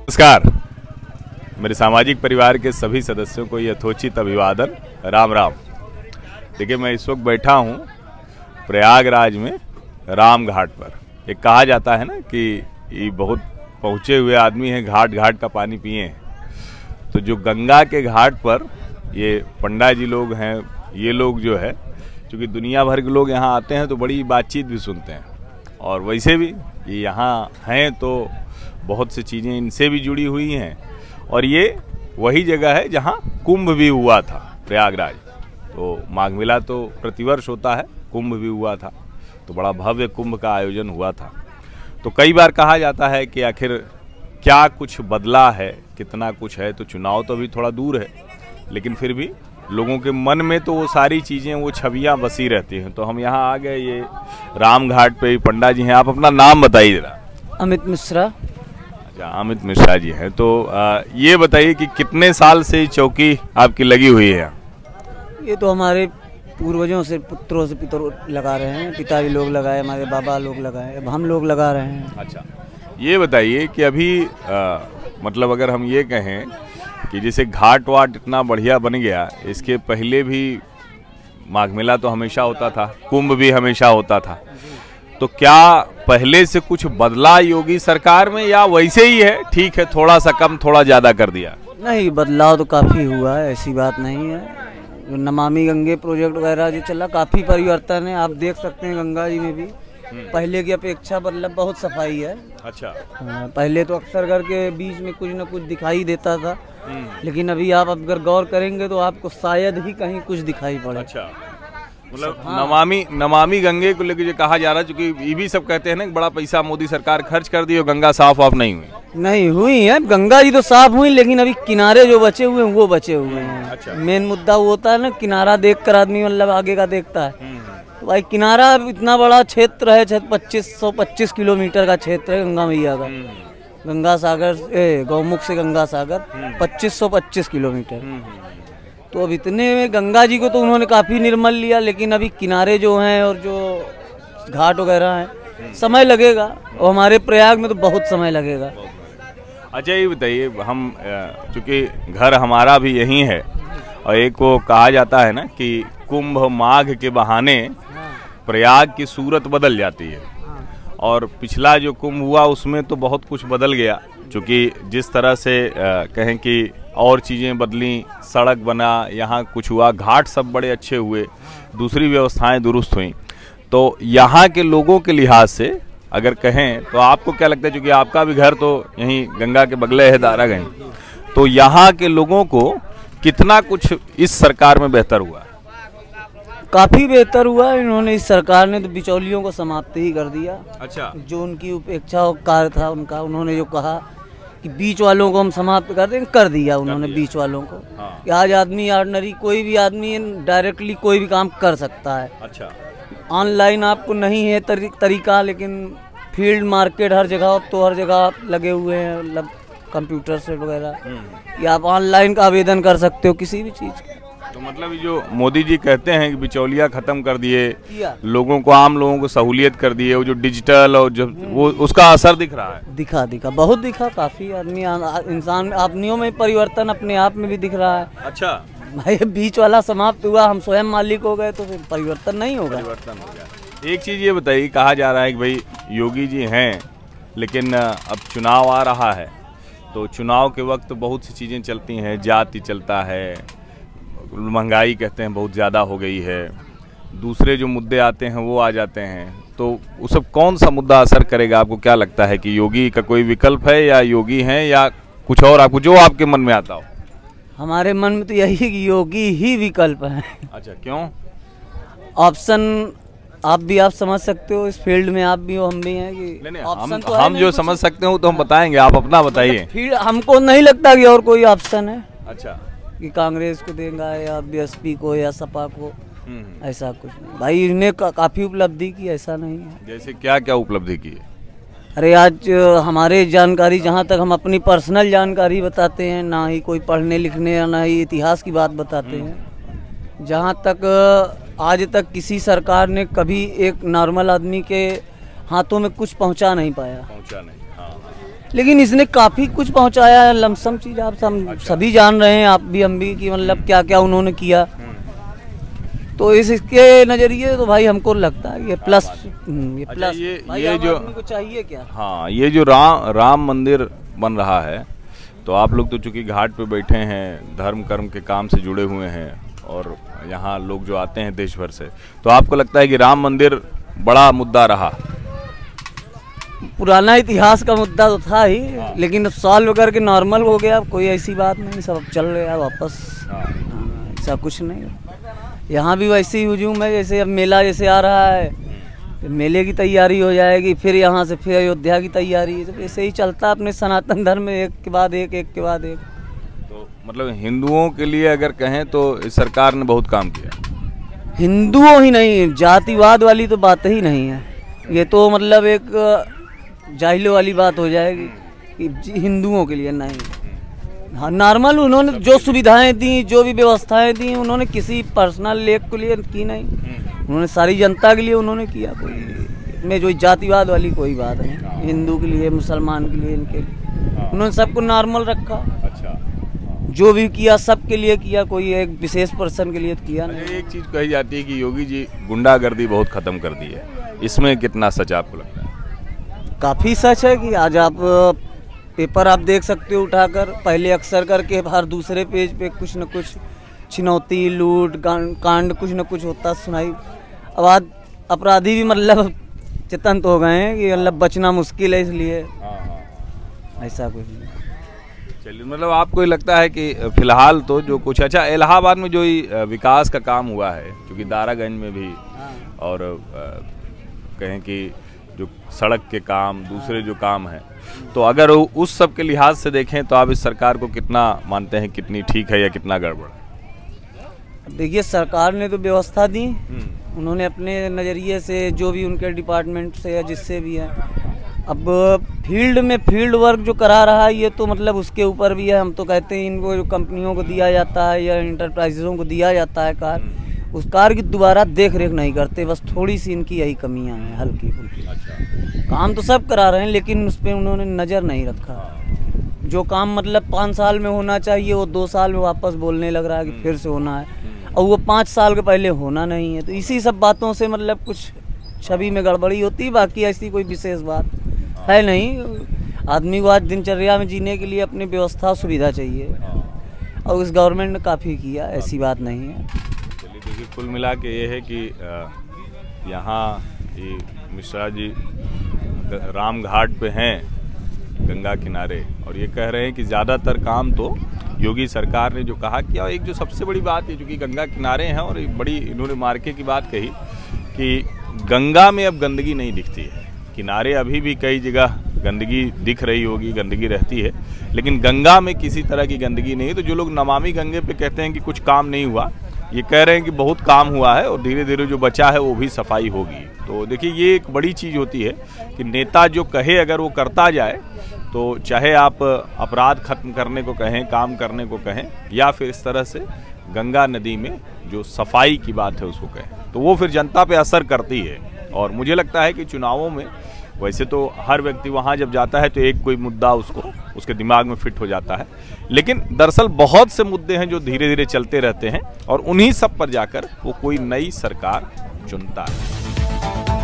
नमस्कार। मेरे सामाजिक परिवार के सभी सदस्यों को यथोचित अभिवादन, राम राम। देखिए, मैं इस वक्त बैठा हूँ प्रयागराज में राम घाट पर। एक कहा जाता है ना कि ये बहुत पहुँचे हुए आदमी हैं, घाट घाट का पानी पिए हैं। तो जो गंगा के घाट पर ये पंडा जी लोग हैं, ये लोग जो है, क्योंकि दुनिया भर के लोग यहाँ आते हैं तो बड़ी बातचीत भी सुनते हैं, और वैसे भी ये यहाँ हैं तो बहुत सी चीज़ें इनसे भी जुड़ी हुई हैं। और ये वही जगह है जहाँ कुंभ भी हुआ था, प्रयागराज। तो माघ मेला तो प्रतिवर्ष होता है, कुंभ भी हुआ था, तो बड़ा भव्य कुंभ का आयोजन हुआ था। तो कई बार कहा जाता है कि आखिर क्या कुछ बदला है, कितना कुछ है। तो चुनाव तो अभी थोड़ा दूर है, लेकिन फिर भी लोगों के मन में तो वो सारी चीज़ें, वो छवियाँ बसी रहती हैं। तो हम यहाँ आ गए, ये राम घाट पे पंडा जी हैं। आप अपना नाम बताइए जरा। अमित मिश्रा। अमित मिश्रा जी हैं। तो ये बताइए कि कितने साल से चौकी आपकी लगी हुई है? ये तो हमारे पूर्वजों से, पुत्रों से पितर लगा रहे हैं। पिताजी लोग लगाए, हमारे बाबा लोग लगाए, अब हम लोग लगा रहे हैं। अच्छा, ये बताइए कि अभी मतलब अगर हम ये कहें कि जैसे घाट वाट इतना बढ़िया बन गया, इसके पहले भी माघ मेला तो हमेशा होता था, कुंभ भी हमेशा होता था, तो क्या पहले से कुछ बदला योगी सरकार में, या वैसे ही है, ठीक है, थोड़ा सा कम थोड़ा ज़्यादा कर दिया? नहीं, बदलाव तो काफ़ी हुआ है, ऐसी बात नहीं है। जो नमामि गंगे प्रोजेक्ट वगैरह जो चला, काफ़ी परिवर्तन है। आप देख सकते हैं गंगा जी में भी पहले की अपेक्षा मतलब बहुत सफाई है। अच्छा। पहले तो अक्सर करके बीच में कुछ न कुछ दिखाई देता था, लेकिन अभी आप अगर गौर करेंगे तो आपको शायद ही कहीं कुछ दिखाई पड़े। अच्छा, मतलब नमामि गंगे को लेकर जो कहा जा रहा है, क्योंकि ये भी सब कहते हैं ना कि बड़ा पैसा मोदी सरकार खर्च कर दी और गंगा साफ वाफ नहीं हुई है। गंगा जी तो साफ हुई, लेकिन अभी किनारे जो बचे हुए हैं वो बचे हुए हैं। अच्छा। मेन मुद्दा वो होता है ना, किनारा देखकर आदमी मतलब आगे का देखता है। तो भाई किनारा इतना बड़ा क्षेत्र है, 2525 किलोमीटर का क्षेत्र है गंगा मैया का। गंगा सागर गौमुख से गंगा सागर 2525 किलोमीटर। तो अब इतने में गंगा जी को तो उन्होंने काफ़ी निर्मल लिया, लेकिन अभी किनारे जो हैं और जो घाट वगैरह हैं, समय लगेगा। और हमारे प्रयाग में तो बहुत समय लगेगा। अच्छा, ये बताइए, हम चूँकि घर हमारा भी यहीं है, और एक वो कहा जाता है ना कि कुंभ माघ के बहाने प्रयाग की सूरत बदल जाती है। और पिछला जो कुंभ हुआ उसमें तो बहुत कुछ बदल गया, क्योंकि जिस तरह से कहें कि और चीज़ें बदली, सड़क बना, यहाँ कुछ हुआ, घाट सब बड़े अच्छे हुए, दूसरी व्यवस्थाएं दुरुस्त हुई। तो यहाँ के लोगों के लिहाज से अगर कहें तो आपको क्या लगता है, क्योंकि आपका भी घर तो यहीं गंगा के बगले है, दारागंज, तो यहाँ के लोगों को कितना कुछ इस सरकार में बेहतर हुआ? काफ़ी बेहतर हुआ। इन्होंने, इस सरकार ने तो बिचौलियों को समाप्त ही कर दिया। अच्छा। जो उनकी उपेक्षा और कार्य था उनका, उन्होंने जो कहा कि बीच वालों को हम समाप्त कर देंगे, कर दिया उन्होंने बीच वालों को। हाँ। आज आदमी, ऑर्डिनरी कोई भी आदमी डायरेक्टली कोई भी काम कर सकता है। अच्छा। ऑनलाइन आपको नहीं है तरीका, लेकिन फील्ड मार्केट हर जगह, तो हर जगह लगे हुए हैं, मतलब कंप्यूटर से वगैरह, या आप ऑनलाइन का आवेदन कर सकते हो किसी भी चीज़ का। तो मतलब जो मोदी जी कहते हैं कि बिचौलिया खत्म कर दिए, लोगों को, आम लोगों को सहूलियत कर दिए, वो जो डिजिटल और जो वो, उसका असर दिख रहा है। दिखा बहुत दिखा। काफी आदमी, इंसान आदमियों में परिवर्तन अपने आप में भी दिख रहा है। अच्छा। भाई बीच वाला समाप्त हुआ, हम स्वयं मालिक हो गए, तो फिर परिवर्तन नहीं होगा। परिवर्तन हो गया। एक चीज ये बताइए, कहा जा रहा है कि भाई योगी जी हैं, लेकिन अब चुनाव आ रहा है, तो चुनाव के वक्त बहुत सी चीजें चलती हैं, जाति चलता है, महंगाई कहते हैं बहुत ज़्यादा हो गई है, दूसरे जो मुद्दे आते हैं वो आ जाते हैं। तो वो सब कौन सा मुद्दा असर करेगा? आपको क्या लगता है कि योगी का कोई विकल्प है, या योगी हैं, या कुछ और, आपको जो आपके मन में आता हो? हमारे मन में तो यही कि योगी ही विकल्प है। अच्छा, क्यों? ऑप्शन आप समझ सकते हो, इस फील्ड में आप भी हो, हम भी हैं कि नहीं, हम जो समझ सकते हो तो हम बताएंगे, आप अपना बताइए। फिर हमको नहीं लगता कि और कोई ऑप्शन है। अच्छा, कि कांग्रेस को देगा या बीएसपी को या सपा को, ऐसा कुछ नहीं भाई। इन्हें काफ़ी उपलब्धि की, ऐसा नहीं है। जैसे क्या क्या उपलब्धि की है? अरे आज हमारे जानकारी, जहाँ तक हम अपनी पर्सनल जानकारी बताते हैं, ना ही कोई पढ़ने लिखने या ना ही इतिहास की बात बताते हैं। जहाँ तक आज तक किसी सरकार ने कभी एक नॉर्मल आदमी के हाथों में कुछ पहुँचा नहीं पाया। लेकिन इसने काफ़ी कुछ पहुंचाया है, लमसम चीज़ आप सभी जान रहे हैं, आप भी हम भी, कि मतलब क्या क्या उन्होंने किया। तो इसके नज़रिए तो भाई हमको लगता है ये प्लस, ये प्लस ये जो को चाहिए क्या। हाँ, ये जो राम मंदिर बन रहा है, तो आप लोग तो चूंकि घाट पे बैठे हैं, धर्म कर्म के काम से जुड़े हुए हैं, और यहाँ लोग जो आते हैं देश भर से, तो आपको लगता है कि राम मंदिर बड़ा मुद्दा रहा? पुराना इतिहास का मुद्दा तो था ही, लेकिन अब सॉल्व करके नॉर्मल हो गया, कोई ऐसी बात नहीं, सब चल गया वापस। ऐसा कुछ नहीं, यहाँ भी वैसे ही हुजूम है, जैसे अब मेला जैसे आ रहा है, मेले की तैयारी हो जाएगी, फिर यहाँ से फिर अयोध्या की तैयारी, तो ऐसे ही चलता अपने सनातन धर्म में, एक के बाद एक, एक के बाद एक। तो मतलब हिंदुओं के लिए अगर कहें तो इस सरकार ने बहुत काम किया। हिंदुओं ही नहीं, जातिवाद वाली तो बात ही नहीं है, ये तो मतलब एक जाहिलों वाली बात हो जाएगी कि हिंदुओं के लिए नहीं। हाँ, नॉर्मल उन्होंने जो सुविधाएं दी, जो भी व्यवस्थाएं दी, उन्होंने किसी पर्सनल लेख के लिए की नहीं, उन्होंने सारी जनता के लिए उन्होंने किया। कोई में जो जातिवाद वाली कोई बात नहीं, हिंदू के लिए, मुसलमान के लिए, इनके लिए उन्होंने सबको नॉर्मल रखा। अच्छा, जो भी किया सबके लिए किया, कोई एक विशेष पर्सन के लिए किया नहीं। एक चीज़ कही जाती है कि योगी जी गुंडागर्दी बहुत ख़त्म कर दी है, इसमें कितना सच आपको लगता है? काफ़ी सच है कि आज आप पेपर आप देख सकते हो उठाकर, पहले अक्सर करके हर दूसरे पेज पे कुछ न कुछ छिनौती, लूट, कांड कुछ न कुछ होता सुनाई। अब आज अपराधी भी मतलब चेतन हो गए हैं कि मतलब बचना मुश्किल है, इसलिए ऐसा कुछ नहीं। चलिए, मतलब आपको ये लगता है कि फिलहाल तो जो कुछ, अच्छा इलाहाबाद में जो विकास का काम हुआ है, क्योंकि दारागंज में भी, और कहें कि जो सड़क के काम, दूसरे जो काम हैं, तो अगर उस सब के लिहाज से देखें तो आप इस सरकार को कितना मानते हैं, कितनी ठीक है या कितना गड़बड़? देखिए, सरकार ने तो व्यवस्था दी, उन्होंने अपने नज़रिए से, जो भी उनके डिपार्टमेंट से या जिससे भी है, अब फील्ड में फील्ड वर्क जो करा रहा है, ये तो मतलब उसके ऊपर भी है। हम तो कहते हैं इनको जो कंपनियों को दिया जाता है या इंटरप्राइजों को दिया जाता है कार, उस कार की दोबारा देख रेख नहीं करते, बस थोड़ी सी इनकी यही कमियां हैं, हल्की फुल्की। अच्छा, काम तो सब करा रहे हैं, लेकिन उस पर उन्होंने नज़र नहीं रखा। जो काम मतलब 5 साल में होना चाहिए, वो 2 साल में वापस बोलने लग रहा है कि फिर से होना है, और वो 5 साल के पहले होना नहीं है। तो इसी सब बातों से मतलब कुछ छवि में गड़बड़ी होती है, बाकी ऐसी कोई विशेष बात है नहीं। आदमी को आज दिनचर्या में जीने के लिए अपनी व्यवस्था सुविधा चाहिए, और उस गवर्नमेंट ने काफ़ी किया, ऐसी बात नहीं है। चलिए, देखिए, कुल मिला के ये है कि यहाँ ये मिश्रा जी राम घाट पे हैं, गंगा किनारे, और ये कह रहे हैं कि ज़्यादातर काम तो योगी सरकार ने जो कहा किया। एक जो सबसे बड़ी बात है, जो कि गंगा किनारे हैं, और एक बड़ी इन्होंने मार्के की बात कही कि गंगा में अब गंदगी नहीं दिखती है। किनारे अभी भी कई जगह गंदगी दिख रही होगी, गंदगी रहती है, लेकिन गंगा में किसी तरह की गंदगी नहीं है। तो जो लोग नमामि गंगे पे कहते हैं कि कुछ काम नहीं हुआ, ये कह रहे हैं कि बहुत काम हुआ है, और धीरे धीरे जो बचा है वो भी सफाई होगी। तो देखिए, ये एक बड़ी चीज़ होती है कि नेता जो कहे अगर वो करता जाए, तो चाहे आप अपराध खत्म करने को कहें, काम करने को कहें, या फिर इस तरह से गंगा नदी में जो सफाई की बात है उसको कहें, तो वो फिर जनता पे असर करती है। और मुझे लगता है कि चुनावों में वैसे तो हर व्यक्ति वहाँ जब जाता है तो एक कोई मुद्दा उसके दिमाग में फिट हो जाता है, लेकिन दरअसल बहुत से मुद्दे हैं जो धीरे धीरे चलते रहते हैं, और उन्हीं सब पर जाकर वो कोई नई सरकार चुनता है।